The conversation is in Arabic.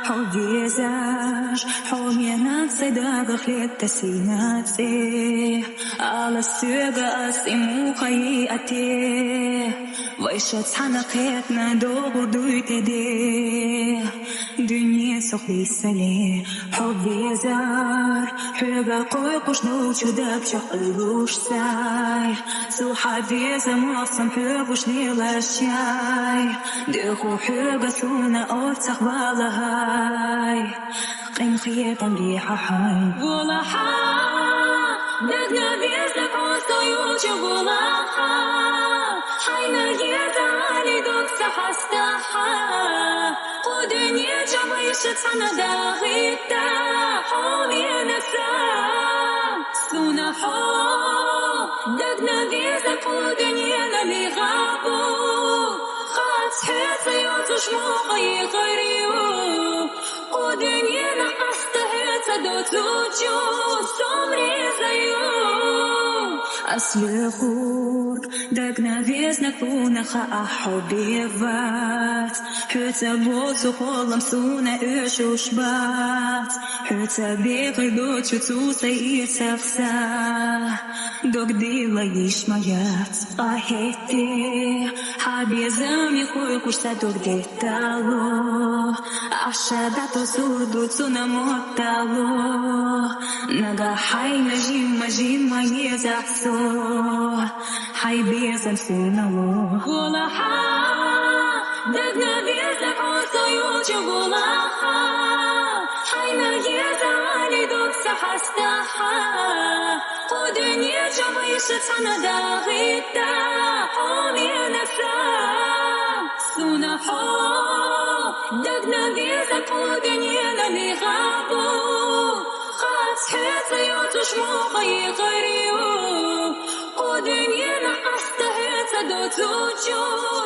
حودي زاج حومي نفسي داغخ للتسيناتي على السيغة أسيمو خيئتي وإشت حنقيتنا دوغ دويت دي دنيا سخلي سلي حودي زار حيغا قويقوش دوش داب شقلوش ساي سو حديث معصم حيغوش نيلا شاي ديخو حيغا ثونا أوتسخ بالهاي قيم خيطان ريحة حاي ولا حا دقنا بيزلك عوصو يوشي ولا حا حينا يزالي دوك سحستحا ودنيا جميشت سنة داغيتا حومي نفسا سونا حو دقنا بيزلك ودنيا للي غابو خاص حيث يوتش موقي غريو ودنيا نقصتها تدوت وجود سمري زيوم أصل خور دقنا فيزنا كونا خا حبيبات حتى بوت وخلم سونا إيش وشبات حتى بيقدوت شتو سيئ تفسا دوك دي لايش مايات قاهيتي حبي زمي خوي كوشتا دوك دي تالو عشاداتو سودو تسونا موتالو نغا حي نجيم مجيم ما يزعسو حي بيزن سونالو ولا حا دقنا بيزن عوصو يوجي ولا حا حينا يزالي دوك سحستحا ودنيا جميشت سنة داغيتا حومي نفسا سونا حو دقنا بيزن ودنيا للي غابو خاص حيث يوتش موقي غريو ودنيا نقصتها تدوت وجود